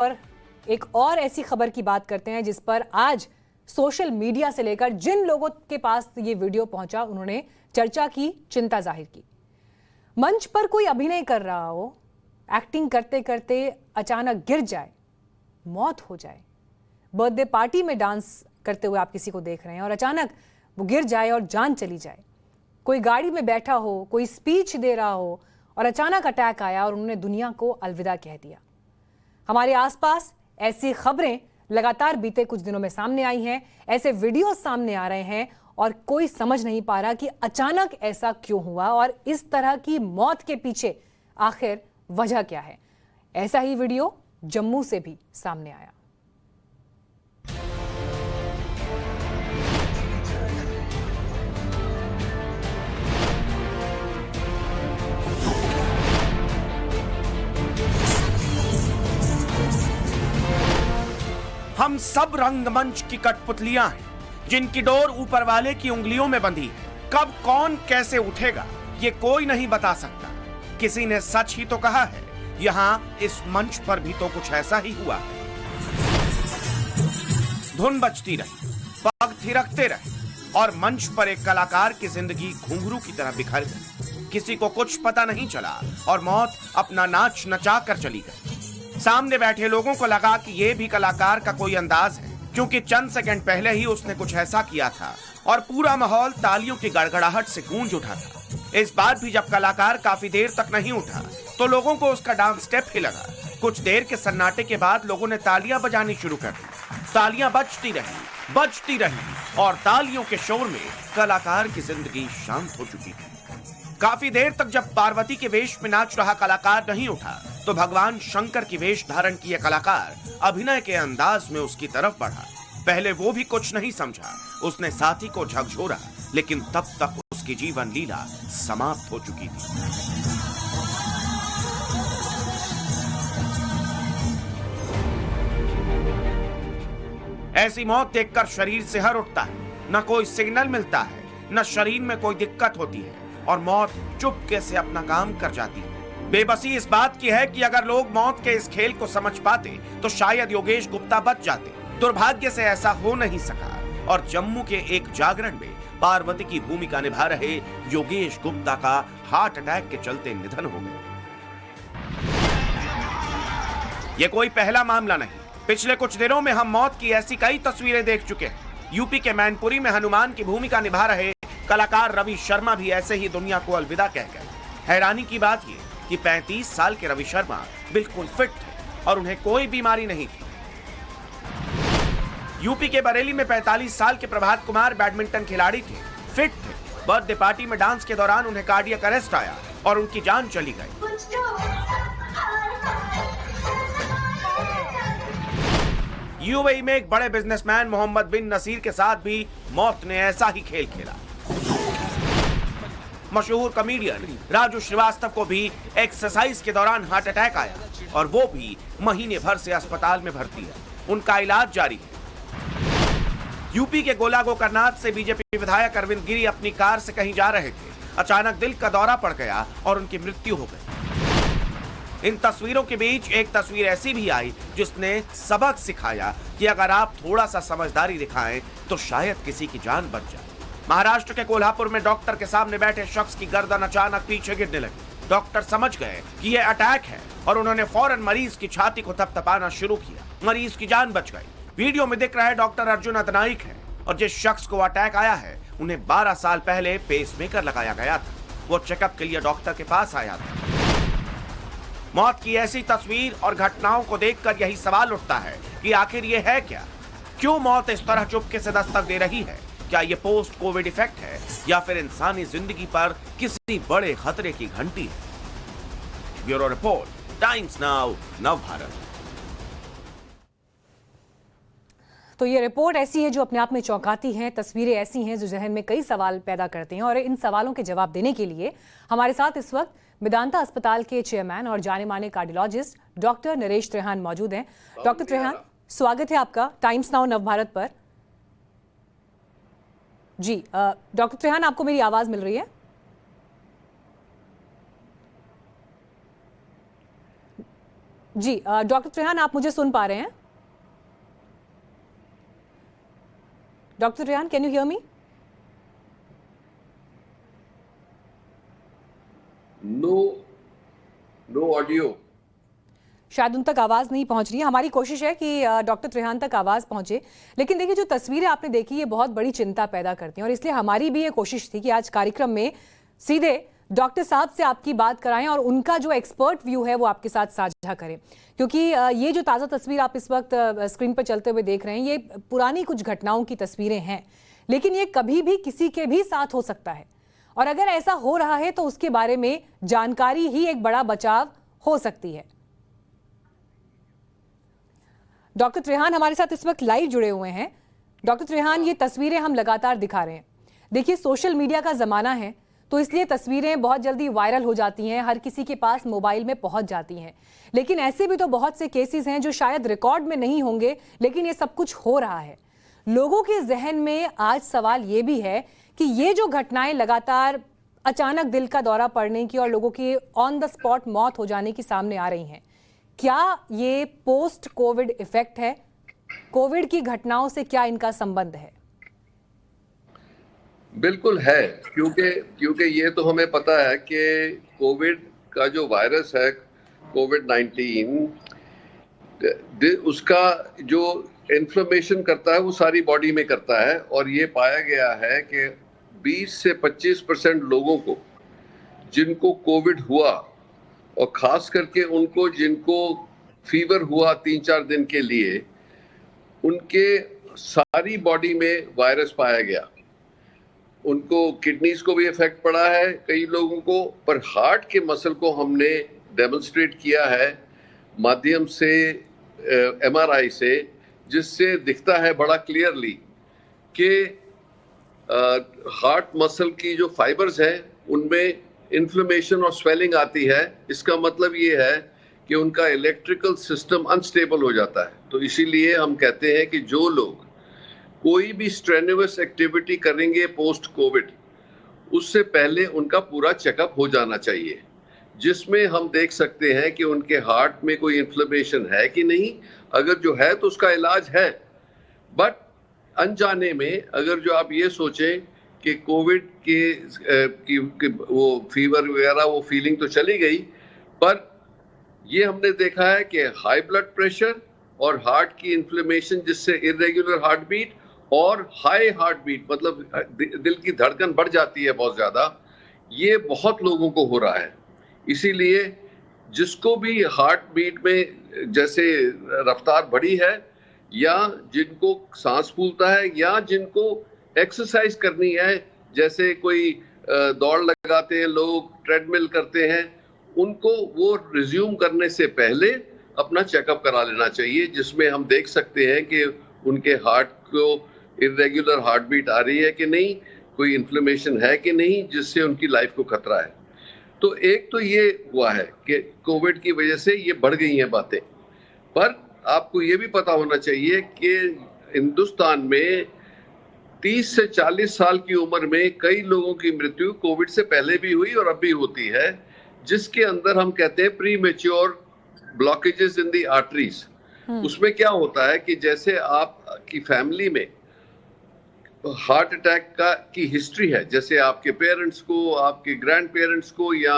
और एक और ऐसी खबर की बात करते हैं जिस पर आज सोशल मीडिया से लेकर जिन लोगों के पास ये वीडियो पहुंचा उन्होंने चर्चा की, चिंता जाहिर की। मंच पर कोई अभिनय कर रहा हो, एक्टिंग करते करते अचानक गिर जाए, मौत हो जाए। बर्थडे पार्टी में डांस करते हुए आप किसी को देख रहे हैं और अचानक वो गिर जाए और जान चली जाए। कोई गाड़ी में बैठा हो, कोई स्पीच दे रहा हो और अचानक अटैक आया और उन्होंने दुनिया को अलविदा कह दिया। हमारे आसपास ऐसी खबरें लगातार बीते कुछ दिनों में सामने आई हैं, ऐसे वीडियो सामने आ रहे हैं और कोई समझ नहीं पा रहा कि अचानक ऐसा क्यों हुआ और इस तरह की मौत के पीछे आखिर वजह क्या है। ऐसा ही वीडियो जम्मू से भी सामने आया। हम सब रंगमंच की कठपुतलियां हैं जिनकी डोर ऊपर वाले की उंगलियों में बंधी है। कब कौन कैसे उठेगा ये कोई नहीं बता सकता। किसी ने सच ही तो कहा है, यहाँ इस मंच पर भी तो कुछ ऐसा ही हुआ है। धुन बजती रही, पग थिरकते रहे और मंच पर एक कलाकार की जिंदगी घुंघरू की तरह बिखर गई। किसी को कुछ पता नहीं चला और मौत अपना नाच नचा कर चली गई। सामने बैठे लोगों को लगा कि ये भी कलाकार का कोई अंदाज है, क्योंकि चंद सेकंड पहले ही उसने कुछ ऐसा किया था और पूरा माहौल तालियों की गड़गड़ाहट से गूंज उठा था। इस बार भी जब कलाकार काफी देर तक नहीं उठा तो लोगों को उसका डांस स्टेप ही लगा। कुछ देर के सन्नाटे के बाद लोगों ने तालियां बजानी शुरू कर दी। तालियां बजती रही और तालियों के शोर में कलाकार की जिंदगी शांत हो चुकी थी। काफी देर तक जब पार्वती के वेश में नाच रहा कलाकार नहीं उठा तो भगवान शंकर की वेश धारण किए कलाकार अभिनय के अंदाज में उसकी तरफ बढ़ा। पहले वो भी कुछ नहीं समझा, उसने साथी को झकझोरा, लेकिन तब तक उसकी जीवन लीला समाप्त हो चुकी थी। ऐसी मौत देखकर शरीर से हर उठता है। न कोई सिग्नल मिलता है, न शरीर में कोई दिक्कत होती है और मौत चुपके से अपना काम कर जाती है। बेबसी इस बात की है कि अगर लोग मौत के इस खेल को समझ पाते तो शायद योगेश गुप्ता बच जाते। दुर्भाग्य से ऐसा हो नहीं सका और जम्मू के एक जागरण में पार्वती की भूमिका निभा रहे योगेश गुप्ता का हार्ट अटैक के चलते निधन हो गया। ये कोई पहला मामला नहीं। पिछले कुछ दिनों में हम मौत की ऐसी कई तस्वीरें देख चुके हैं। यूपी के मैनपुरी में हनुमान की भूमिका निभा रहे कलाकार रवि शर्मा भी ऐसे ही दुनिया को अलविदा कह गए। हैरानी की बात यह कि 35 साल के रवि शर्मा बिल्कुल फिट थे और उन्हें कोई बीमारी नहीं थी। यूपी के बरेली में 45 साल के प्रभात कुमार बैडमिंटन खिलाड़ी थे, फिट थे। बर्थडे पार्टी में डांस के दौरान उन्हें कार्डियक अरेस्ट आया और उनकी जान चली गई। यूएई में एक बड़े बिजनेसमैन मोहम्मद बिन नसीर के साथ भी मौत ने ऐसा ही खेल खेला। मशहूर कॉमेडियन राजू श्रीवास्तव को भी एक्सरसाइज के दौरान हार्ट अटैक आया और वो भी महीने भर से अस्पताल में भर्ती है। उनका इलाज जारी है। यूपी के गोला गोकरनाथ से बीजेपी विधायक अरविंद गिरी अपनी कार से कहीं जा रहे थे। अचानक दिल का दौरा पड़ गया और उनकी मृत्यु हो गई। इन तस्वीरों के बीच एक तस्वीर ऐसी भी आई जिसने सबक सिखाया कि अगर आप थोड़ा सा समझदारी दिखाएं तो शायद किसी की जान बच जाए। महाराष्ट्र के कोल्हापुर में डॉक्टर के सामने बैठे शख्स की गर्दन अचानक पीछे गिरने लगी। डॉक्टर समझ गए कि यह अटैक है और उन्होंने फौरन मरीज की छाती को थपथपाना शुरू किया। मरीज की जान बच गई। वीडियो में दिख रहा है डॉक्टर अर्जुन अतनाइक है और जिस शख्स को अटैक आया है उन्हें 12 साल पहले पेसमेकर लगाया गया था। वो चेकअप के लिए डॉक्टर के पास आया था। मौत की ऐसी तस्वीर और घटनाओं को देखकर यही सवाल उठता है कि आखिर ये है क्या? क्यों मौत इस तरह चुपके से दस्तक दे रही है? क्या ये पोस्ट कोविड इफेक्ट है या फिर इंसानी जिंदगी पर किसी बड़े खतरे की घंटी है? Bureau report, times now, Navbharat. तो ये रिपोर्ट ऐसी है जो अपने आप में चौंकाती है, तस्वीरें ऐसी हैं जो जहन में कई सवाल पैदा करते हैं और इन सवालों के जवाब देने के लिए हमारे साथ इस वक्त मेदांता अस्पताल के चेयरमैन और जाने माने कार्डियोलॉजिस्ट डॉक्टर नरेश त्रेहान मौजूद हैं। डॉक्टर त्रेहान, स्वागत है आपका टाइम्स नाउ नवभारत पर। जी डॉक्टर त्रेहान, आपको मेरी आवाज मिल रही है? जी डॉक्टर त्रेहान, आप मुझे सुन पा रहे हैं? Doctor Trehan, can you hear me? No audio. शायद उन तक आवाज नहीं पहुंच रही है। हमारी कोशिश है कि डॉक्टर त्रेहान तक आवाज पहुंचे, लेकिन देखिए जो तस्वीरें आपने देखी ये बहुत बड़ी चिंता पैदा करती हैं और इसलिए हमारी भी ये कोशिश थी कि आज कार्यक्रम में सीधे डॉक्टर साहब से आपकी बात कराएं और उनका जो एक्सपर्ट व्यू है वो आपके साथ साझा करें, क्योंकि ये जो ताज़ा तस्वीर आप इस वक्त स्क्रीन पर चलते हुए देख रहे हैं ये पुरानी कुछ घटनाओं की तस्वीरें हैं, लेकिन ये कभी भी किसी के भी साथ हो सकता है और अगर ऐसा हो रहा है तो उसके बारे में जानकारी ही एक बड़ा बचाव हो सकती है। डॉक्टर त्रेहान हमारे साथ इस वक्त लाइव जुड़े हुए हैं। डॉक्टर त्रेहान, ये तस्वीरें हम लगातार दिखा रहे हैं। देखिए सोशल मीडिया का जमाना है तो इसलिए तस्वीरें बहुत जल्दी वायरल हो जाती हैं, हर किसी के पास मोबाइल में पहुंच जाती हैं, लेकिन ऐसे भी तो बहुत से केसेस हैं जो शायद रिकॉर्ड में नहीं होंगे, लेकिन ये सब कुछ हो रहा है। लोगों के जहन में आज सवाल ये भी है कि ये जो घटनाएं लगातार अचानक दिल का दौरा पड़ने की और लोगों की ऑन द स्पॉट मौत हो जाने की सामने आ रही हैं, क्या ये पोस्ट कोविड इफेक्ट है? कोविड की घटनाओं से क्या इनका संबंध है? बिल्कुल है, क्योंकि ये तो हमें पता है कि कोविड का जो वायरस है कोविड-19 उसका जो इन्फ्लेमेशन करता है वो सारी बॉडी में करता है और ये पाया गया है कि 20 से 25% लोगों को जिनको कोविड हुआ और खास करके उनको जिनको फीवर हुआ 3-4 दिन के लिए, उनके सारी बॉडी में वायरस पाया गया। उनको किडनीज को भी इफेक्ट पड़ा है कई लोगों को, पर हार्ट के मसल को हमने डेमोन्स्ट्रेट किया है माध्यम से एमआरआई से, जिससे दिखता है बड़ा क्लियरली कि हार्ट मसल की जो फाइबर्स हैं उनमें इन्फ्लेमेशन और स्वेलिंग आती है। इसका मतलब ये है कि उनका इलेक्ट्रिकल सिस्टम अनस्टेबल हो जाता है। तो इसीलिए हम कहते हैं कि जो लोग कोई भी स्ट्रेनुअस एक्टिविटी करेंगे पोस्ट कोविड, उससे पहले उनका पूरा चेकअप हो जाना चाहिए, जिसमें हम देख सकते हैं कि उनके हार्ट में कोई इन्फ्लेमेशन है कि नहीं। अगर जो है तो उसका इलाज है, बट अनजाने में अगर जो आप ये सोचें कि कोविड की वो फीवर वगैरह वो फीलिंग तो चली गई, पर ये हमने देखा है कि हाई ब्लड प्रेशर और हार्ट की इन्फ्लेमेशन जिससे इरेगुलर हार्ट बीट और हाई हार्ट बीट मतलब दिल की धड़कन बढ़ जाती है बहुत ज़्यादा, ये बहुत लोगों को हो रहा है। इसीलिए जिसको भी हार्ट बीट में जैसे रफ्तार बढ़ी है या जिनको सांस फूलता है या जिनको एक्सरसाइज करनी है, जैसे कोई दौड़ लगाते हैं लोग, ट्रेडमिल करते हैं, उनको वो रिज्यूम करने से पहले अपना चेकअप करा लेना चाहिए, जिसमें हम देख सकते हैं कि उनके हार्ट को इरेगुलर हार्ट बीट आ रही है कि नहीं, कोई इन्फ्लेमेशन है कि नहीं, जिससे उनकी लाइफ को खतरा है। तो एक तो ये हुआ है कि कोविड की वजह से ये बढ़ गई हैं बातें, पर आपको ये भी पता होना चाहिए कि हिंदुस्तान में 30 से 40 साल की उम्र में कई लोगों की मृत्यु कोविड से पहले भी हुई और अब भी होती है, जिसके अंदर हम कहते हैं प्री मैच्योर ब्लॉकेजेस इन दी आर्टरीज। उसमें क्या होता है कि जैसे आपकी फैमिली में हार्ट अटैक की हिस्ट्री है, जैसे आपके पेरेंट्स को, आपके ग्रैंड पेरेंट्स को या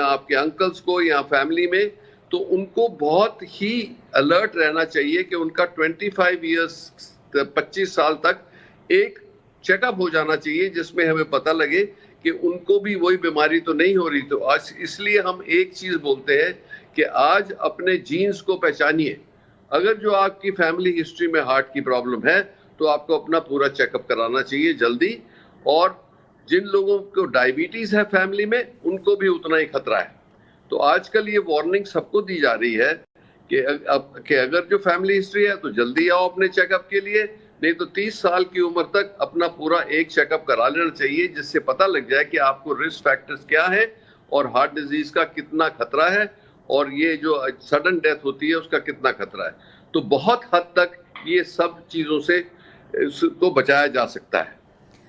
आपके अंकल्स को या फैमिली में, तो उनको बहुत ही अलर्ट रहना चाहिए कि उनका 25 साल तक एक चेकअप हो जाना चाहिए, जिसमें हमें पता लगे कि उनको भी वही बीमारी तो नहीं हो रही। तो आज इसलिए हम एक चीज बोलते हैं कि आज अपने जीन्स को पहचानिए। अगर जो आपकी फैमिली हिस्ट्री में हार्ट की प्रॉब्लम है तो आपको अपना पूरा चेकअप कराना चाहिए जल्दी, और जिन लोगों को डायबिटीज है फैमिली में उनको भी उतना ही खतरा है। तो आजकल ये वार्निंग सबको दी जा रही है कि अगर जो फैमिली हिस्ट्री है तो जल्दी आओ अपने चेकअप के लिए, नहीं तो 30 साल की उम्र तक अपना पूरा एक चेकअप करा लेना चाहिए, जिससे पता लग जाए कि आपको रिस्क फैक्टर्स क्या है और हार्ट डिजीज का कितना खतरा है और ये जो सडन डेथ होती है उसका कितना खतरा है। तो बहुत हद तक ये सब चीजों से इसको बचाया जा सकता है।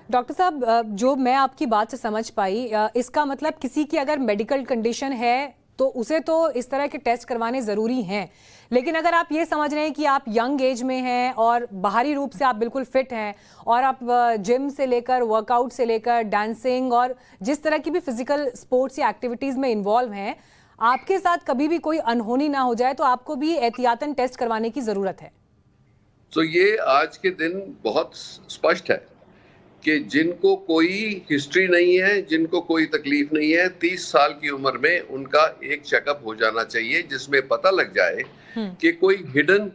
डॉक्टर साहब, जो मैं आपकी बात से समझ पाई, इसका मतलब किसी की अगर मेडिकल कंडीशन है तो उसे तो इस तरह के टेस्ट करवाने ज़रूरी हैं। लेकिन अगर आप ये समझ रहे हैं कि आप यंग एज में हैं और बाहरी रूप से आप बिल्कुल फिट हैं और आप जिम से लेकर वर्कआउट से लेकर डांसिंग और जिस तरह की भी फिजिकल स्पोर्ट्स या एक्टिविटीज़ में इन्वॉल्व हैं, आपके साथ कभी भी कोई अनहोनी ना हो जाए तो आपको भी एहतियातन टेस्ट करवाने की ज़रूरत है। तो ये आज के दिन बहुत स्पष्ट है कि जिनको कोई हिस्ट्री नहीं है, जिनको कोई तकलीफ नहीं है, 30 साल की उम्र में उनका एक चेकअप हो जाना चाहिए जिसमें पता लग जाए कि कोई हिडन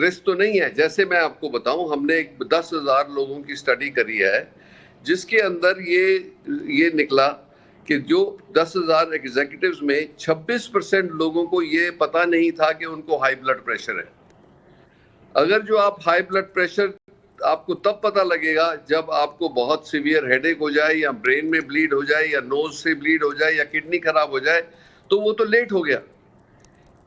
रिस्क तो नहीं है। जैसे मैं आपको बताऊं, हमने 10,000 लोगों की स्टडी करी है जिसके अंदर ये निकला कि जो 10,000 एग्जीक्यूटिव्स में 26% लोगों को ये पता नहीं था कि उनको हाई ब्लड प्रेशर है। अगर जो आप हाई ब्लड प्रेशर आपको तब पता लगेगा जब आपको बहुत सीवियर हेडेक हो जाए या ब्रेन में ब्लीड हो जाए या नोज से ब्लीड हो जाए या किडनी खराब हो जाए, तो वो तो लेट हो गया।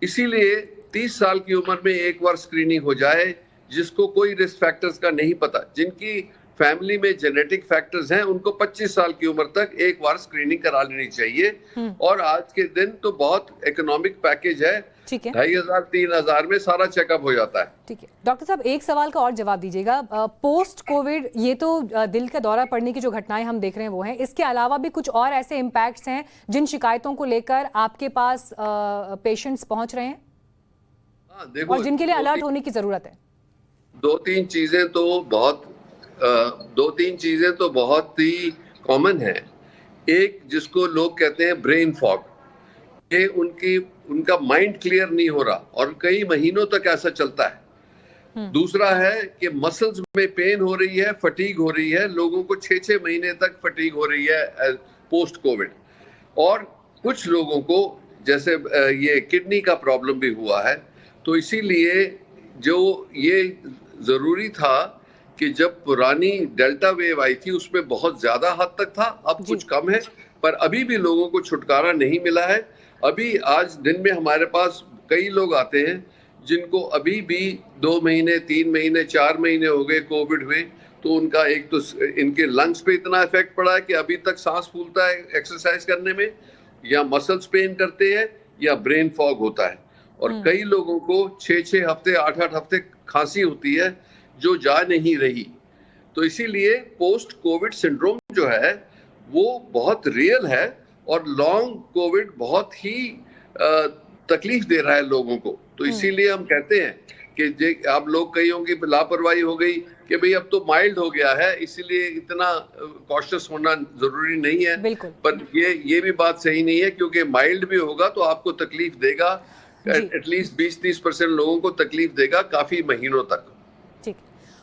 इसीलिए 30 साल की उम्र में एक बार स्क्रीनिंग हो जाए। जिसको कोई रिस्क फैक्टर्स का नहीं पता, जिनकी फैमिली में जेनेटिक फैक्टर्स हैं, उनको 25 साल की उम्र तक एक बार स्क्रीनिंग करा लेनी चाहिए। और आज के दिन तो बहुत इकोनॉमिक पैकेज है, 2,500 3,000 में सारा चेकअप हो जाता है। ठीक है डॉक्टर साहब, एक सवाल का और जवाब दीजिएगा। पोस्ट कोविड ये तो दिल का दौरा पड़ने की जो घटनाएं हम देख रहे हैं वो हैं, इसके अलावा भी कुछ और ऐसे इम्पैक्ट्स हैं जिन शिकायतों को लेकर आपके पास पेशेंट्स पहुंच रहे हैं? हाँ, देखो, और जिनके लिए अलर्ट होने की जरूरत है। दो तीन चीजें तो बहुत ही कॉमन है। एक, जिसको लोग कहते हैं ब्रेन फॉग, ये उनका माइंड क्लियर नहीं हो रहा और कई महीनों तक ऐसा चलता है। दूसरा है कि मसल्स में पेन हो रही है, फटीग हो रही है, लोगों को 6-6 महीने तक फटीग हो रही है पोस्ट कोविड। और कुछ लोगों को जैसे ये किडनी का प्रॉब्लम भी हुआ है। तो इसीलिए जो ये जरूरी था कि जब पुरानी डेल्टा वेव आई थी उसमें बहुत ज्यादा हद तक था, अब कुछ कम है, पर अभी भी लोगों को छुटकारा नहीं मिला है। अभी आज दिन में हमारे पास कई लोग आते हैं जिनको अभी भी 2 महीने 3 महीने 4 महीने हो गए कोविड हुए। तो उनका एक तो इनके लंग्स पे इतना इफेक्ट पड़ा है कि अभी तक सांस फूलता है एक्सरसाइज करने में, या मसल्स पेन करते हैं, या ब्रेन फॉग होता है। और कई लोगों को 6-6 हफ्ते 8-8 हफ्ते खांसी होती है जो जा नहीं रही। तो इसीलिए पोस्ट कोविड सिंड्रोम जो है वो बहुत रियल है और लॉन्ग कोविड बहुत ही तकलीफ दे रहा है लोगों को। तो इसीलिए हम कहते हैं कि आप लोग कई होंगे लापरवाही हो गई कि भाई अब तो माइल्ड हो गया है, इसीलिए इतना कॉशियस होना जरूरी नहीं है। पर ये भी बात सही नहीं है, क्योंकि माइल्ड भी होगा तो आपको तकलीफ देगा, एटलीस्ट 20-30% लोगों को तकलीफ देगा काफी महीनों तक। ठीक,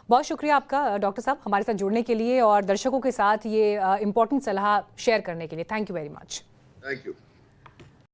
बहुत शुक्रिया आपका डॉक्टर साहब हमारे साथ जुड़ने के लिए और दर्शकों के साथ ये इम्पोर्टेंट सलाह शेयर करने के लिए। Thank you very much. Thank you.